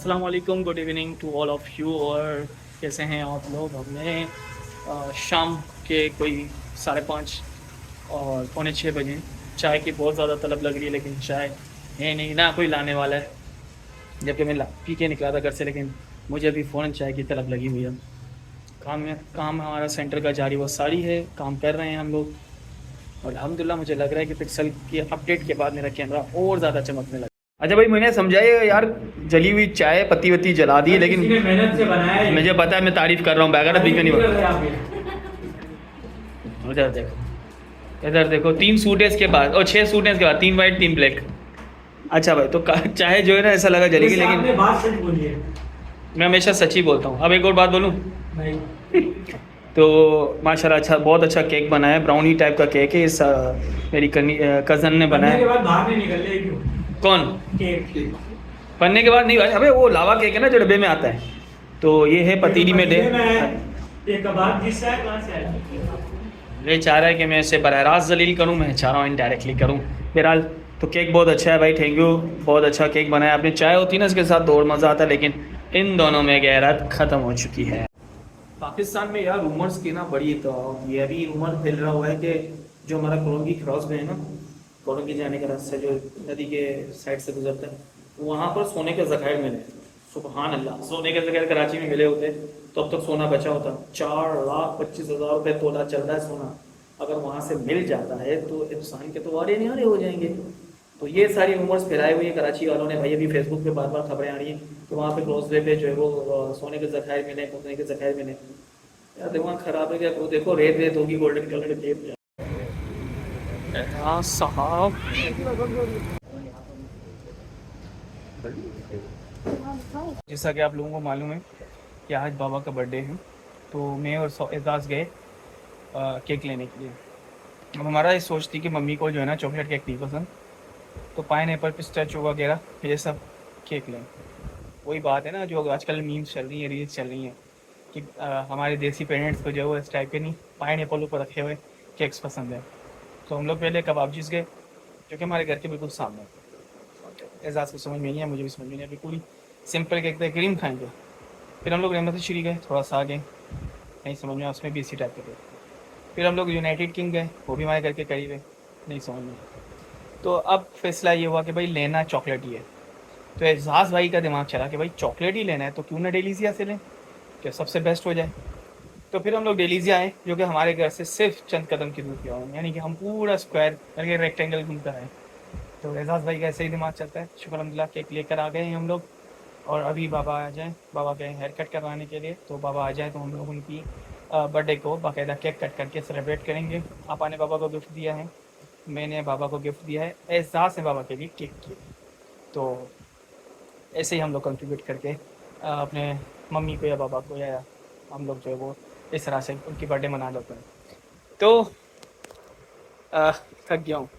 अस्सलाम वालेकुम, good evening to all of you. और कैसे हैं आप लोग? हमने शाम के कोई 5:30 और पौने 6 बजे चाय की बहुत ज़्यादा तलब लग रही है, लेकिन चाय है नहीं, ना कोई लाने वाला है। जबकि मैं पी के निकला था घर से, लेकिन मुझे अभी फ़ौरन चाय की तलब लगी हुई है। काम हमारा सेंटर का जारी व सारी है, काम कर रहे हैं हम लोग। और अल्हम्दुलिल्लाह मुझे लग रहा है कि पिक्सल की अपडेट के बाद मेरा कैमरा और ज़्यादा चमकने लगा। अच्छा भाई, मैंने समझाया यार, जली हुई चाय पत्ती वत्ती जला दी है, लेकिन मेहनत से बनाया है। मुझे पता है मैं तारीफ कर रहा हूँ, बैगर भी नहीं बना। उधर देखो, इधर देखो, 3 सूट है इसके बाद और 6 सूट है इसके बाद, 3 वाइट 3 ब्लैक। अच्छा भाई, तो चाय जो है ना ऐसा लगा जलेगी, लेकिन बात सच बोली है। मैं हमेशा सच ही बोलता हूँ। अब एक और बात बोलूँ नहीं। तो माशाल्लाह अच्छा, बहुत अच्छा केक बनाया है, ब्राउनी टाइप का केक है। इस मेरी कज़न ने बनने के बनाया। बाद बाहर नहीं निकल रहे क्यों? कौन? केक। बनने के बाद नहीं, अबे वो लावा केक है ना जो डब्बे में आता है, तो ये है पतीली में ये कबाब जिससे है कहाँ से आया? ये चाह रहा है कि मैं इसे बरह रास्त जलील करूँ, मैं चाह रहा हूँ इनडायरेक्टली करूँ। बहरहाल तो केक बहुत अच्छा है भाई, थैंक यू, बहुत अच्छा केक बनाया आपने। चाय होती ना इसके साथ तो और मज़ा आता, लेकिन इन दोनों में गैरत ख़त्म हो चुकी है। पाकिस्तान में यार रूमर्स की ना बड़ी, तो ये अभी रूमर फैल रहा हुआ है कि जो हमारा कोलंगी क्रॉस वे है ना, कोलंगी जाने का रास्ता जो नदी के साइड से गुजरता है, वहाँ पर सोने के ज़खायर मिले। सुबहान अल्लाह, सोने के ज़खायर कराची में मिले होते तो अब तक सोना बचा होता। 4,25,000 रुपये तोला चल रहा है सोना। अगर वहाँ से मिल जाता है तो इंसान के तो आरे निहारे हो जाएंगे। तो ये सारी रूमर्स फैलाए हुई है कराची वालों ने भाई। अभी फेसबुक पे बार बार खबरें आ रही हैं कि वहाँ पे क्रॉस वे पे जो है वो सोने के ज़खायर मिले, सोने के ज़खायर मिले। यार दिमाग खराब है क्या? वो देखो, रेत रेत होगी, गोल्डन कलर की रेत। हाँ साहब, जैसा कि आप लोगों को मालूम है कि आज बाबा का बर्थडे है, तो मैं और एजाज गए केक लेने के लिए। अब हमारा ये सोच थी कि मम्मी को जो है ना चॉकलेट केक नहीं पसंद, तो पाइनएप्पल पिस्ताचियो वगैरह ये सब केक लें। वही बात है ना जो आजकल मीम्स चल रही हैं, रील्स चल रही हैं कि हमारे देसी पेरेंट्स को जो है इस टाइप के नहीं, पाइनएप्पल ऊपर रखे हुए केक्स पसंद है। तो हम लोग पहले कबाबजीज़ गए जो कि हमारे घर के बिल्कुल सामने है। एजाज को समझ में नहीं है, मुझे भी समझ में नहीं है, बिल्कुल ही सिंपल केक थे, क्रीम खाएंगे। फिर हम लोग रहमत श्री गए, थोड़ा सा आगे, नहीं समझ में, उसमें भी इसी टाइप के थे। फिर हम लोग यूनाइटेड किंग गए, वो भी हमारे घर के करीब है, नहीं समझ में। तो अब फैसला ये हुआ कि भाई लेना चॉकलेट ही है। तो एजाज भाई का दिमाग चला कि भाई चॉकलेट ही लेना है तो क्यों ना डेलीजिया से लें, क्या सबसे बेस्ट हो जाए। तो फिर हम लोग डेलीजिया आए, जो कि हमारे घर से सिर्फ चंद कदम की दूर किया हुआ, यानी कि हम पूरा स्क्वायर करके रेक्टेंगल घूमता है। तो एजाज भाई का ऐसे ही दिमाग चलता है। शुक्र अल्हम्दुलिल्लाह केक लेकर आ गए हैं हम लोग। और अभी बाबा आ जाएँ, बाबा गए हेयर कट करवाने के लिए, तो बाबा आ जाए तो हम लोग उनकी बर्थडे को बाकायदा केक कट करके सेलिब्रेट करेंगे। आपा ने बाबा को गिफ्ट दिया है, मैंने बाबा को गिफ्ट दिया है, एहसास है बाबा के लिए केक की। तो ऐसे ही हम लोग कंट्रीब्यूट करके अपने मम्मी को या बाबा को या हम लोग जो है वो इस तरह से उनकी बर्थडे मना लेते हैं। तो थक गया हूँ,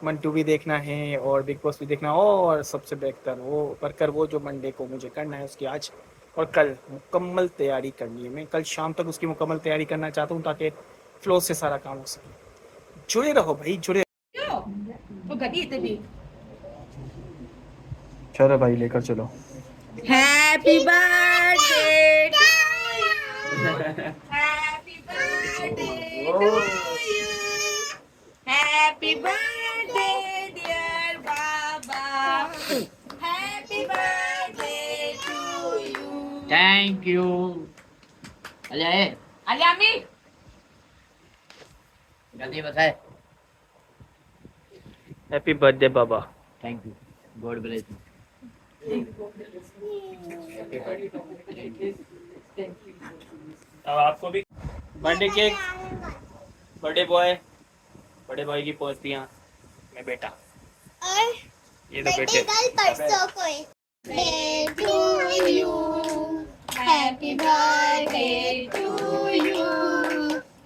मंटू भी देखना है और बिग बॉस भी देखना है, और सबसे बेहतर वो वर्कर वो जो मंडे को मुझे करना है उसकी आज और कल मुकम्मल तैयारी करनी है। मैं कल शाम तक उसकी मुकम्मल तैयारी करना चाहता हूँ ताकि फ्लो से सारा काम हो सके। जुड़े रहो भाई, जुड़े। चलो भाई, लेकर चलो। Happy birthday to you, happy birthday to you, happy birthday dear Baba, happy birthday to you. Thank you. अलियामी जल्दी बताए। Happy birthday Baba. Thank you, God bless you. अब आपको भी बर्थडे केक, बर्थडे बॉय, बड़े भाई की पोस्तियाँ, मैं बेटा, ये तो बेटे। परसों को to you, happy birthday to you,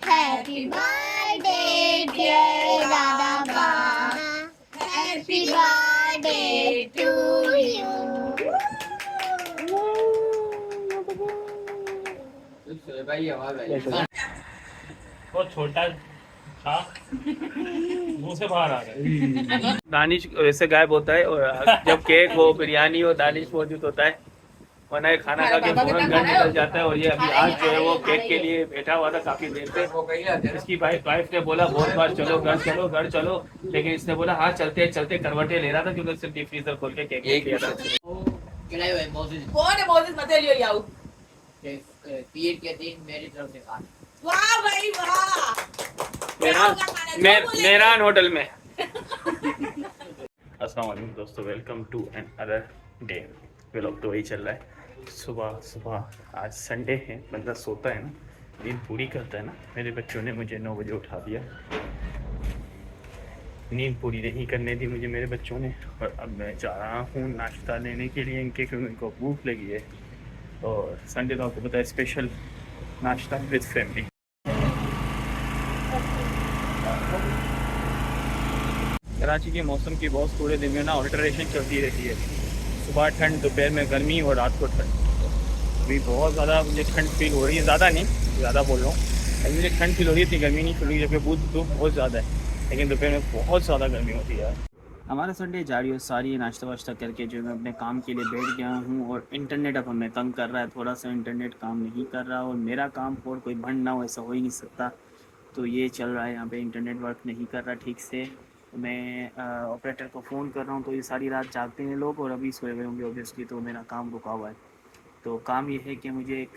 happy birthday dear Baba, happy birthday to you. भाई आवाज आई। बहुत छोटा मुंह से बाहर आ रहा है। दानिश वैसे गायब होता है और जब केक हो बिरयानी हो दानिश मौजूद होता है, वरना ये खाना खा के फौरन घर निकल जाता है। और ये अभी आज जो है वो केक के लिए बैठा हुआ था काफी देर से। इसकी वाइफ ने बोला बहुत बार चलो घर चलो, लेकिन इसने बोला हाँ चलते चलते करवटे ले रहा था क्योंकि सिर्फ डीप फ्रीजर खोल के केक लिया था। चढ़ाई हुए मोसेस कौन है मोसेस मत लियो याऊ। पीर के दिन मेरी तरफ से खा। वाह भाई वाह। मेहरान होटल में। अस्सलाम वालेकुम दोस्तों, welcome to another day vlog. तो वही चल रहा है सुबह आज संडे है, बंदा सोता है ना, नींद पूरी करता है ना। मेरे बच्चों ने मुझे 9 बजे उठा दिया, नींद पूरी नहीं करने दी मुझे मेरे बच्चों ने। और अब मैं जा रहा हूँ नाश्ता लेने के लिए इनके, क्योंकि इनको भूख लगी है। और संडे तो आपको पता है स्पेशल नाश्ता विद फैमिली। कराची के मौसम की बहुत पूरे दिन में ना ऑल्टरेशन चलती रहती है। सुबह ठंड, दोपहर में गर्मी और रात को ठंड। अभी बहुत ज़्यादा मुझे ठंड फील हो रही है, ज़्यादा नहीं, ज़्यादा बोल रहा हूँ। अभी मुझे ठंड फील हो रही है, इतनी गर्मी नहीं फील हो रही है, जबकि धूप बहुत ज़्यादा है, लेकिन दोपहर में बहुत ज़्यादा गर्मी होती है। हमारा संडे जारी और सारी नाश्ता वाश्ता करके जो मैं अपने काम के लिए बैठ गया हूँ। और इंटरनेट अब हमें तंग कर रहा है, थोड़ा सा इंटरनेट काम नहीं कर रहा। और मेरा काम और कोई भंड ना हो ऐसा हो ही नहीं सकता। तो ये चल रहा है यहाँ पे, इंटरनेट वर्क नहीं कर रहा ठीक से। मैं ऑपरेटर को फ़ोन कर रहा हूँ, तो ये सारी रात जागते हैं लोग और अभी सोए हुए होंगे ऑब्वियसली। तो मेरा काम रुका हुआ है। तो काम ये है कि मुझे एक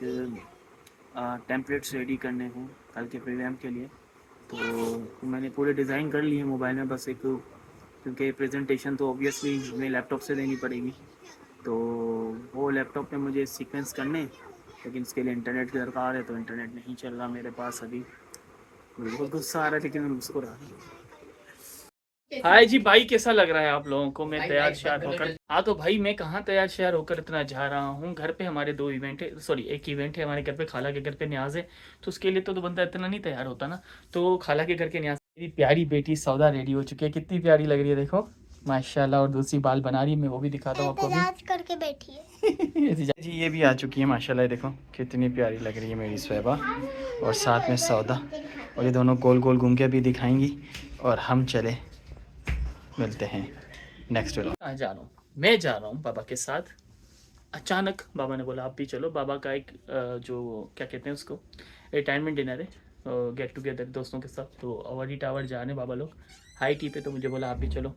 टेम्पलेट्स रेडी करने हैं कल के प्रोग्राम के लिए। तो मैंने पूरे डिज़ाइन कर लिए मोबाइल में, बस एक, क्योंकि प्रेजेंटेशन तो ऑब्वियसली हमें लैपटॉप से देनी पड़ेगी। तो वो लैपटॉप में मुझे सीक्वेंस करने, लेकिन इसके लिए इंटरनेट की दरकार है। तो इंटरनेट नहीं चल रहा मेरे पास अभी, बहुत गुस्सा आ रहा है, लेकिन मैं मुस्कुरा रहा हूँ। हाय जी भाई, कैसा लग रहा है आप लोगों को? मैं तैयार श्यार होकर, हाँ तो भाई मैं कहाँ तैयार श्यार होकर इतना जा रहा हूँ। घर पे हमारे 2 इवेंट है, सॉरी 1 इवेंट है हमारे घर पे, खाला के घर पे न्याज है। तो उसके लिए तो बंदा इतना नहीं तैयार होता ना। तो खाला के घर के न्याज, मेरी प्यारी बेटी सौदा रेडी हो चुकी है, कितनी प्यारी लग रही है देखो माशाल्लाह। और दूसरी बाल बना रही है, मैं वो भी दिखाता हूँ आपको भी। करके बैठी है जी ये भी आ चुकी है माशाल्लाह, देखो कितनी प्यारी लग रही है मेरी स्वैबा। और साथ में सौदा, और ये दोनों गोल गोल घूम के भी दिखाएंगी। और हम चले मिलते हैं नेक्स्ट व्लॉग। मैं जा रहा हूँ बाबा के साथ। अचानक बाबा ने बोला आप भी चलो। बाबा का एक जो क्या कहते हैं उसको, रिटायरमेंट डिनर है, गेट टुगेदर दोस्तों के साथ। तो अवॉर्डी टावर जा रहे हैं बाबा लोग हाई टी पे। तो मुझे बोला आप भी चलो।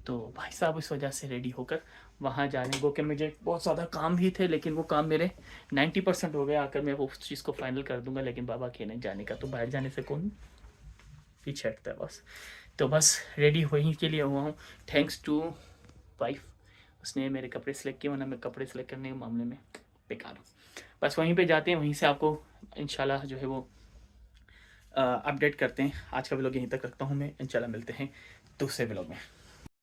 तो भाई साहब इस वजह से रेडी होकर वहाँ जाने को, कि मुझे बहुत ज़्यादा काम भी थे, लेकिन वो काम मेरे 90% हो गए। आकर मैं वो चीज़ को फाइनल कर दूंगा, लेकिन बाबा के नहीं जाने का। तो बाहर जाने से कौन पीछे हटता है बस। तो बस रेडी वहीं के लिए हुआ हूँ, थैंक्स टू वाइफ, उसने मेरे कपड़े सेलेक्ट किए, वरना मैं कपड़े सेलेक्ट करने के मामले में बेकार हूँ। बस वहीं पे जाते हैं, वहीं से आपको इंशाल्लाह जो है वो अपडेट करते हैं। आज का व्लॉग यहीं तक रखता हूँ मैं, इंशाल्लाह मिलते हैं दूसरे व्लॉग में।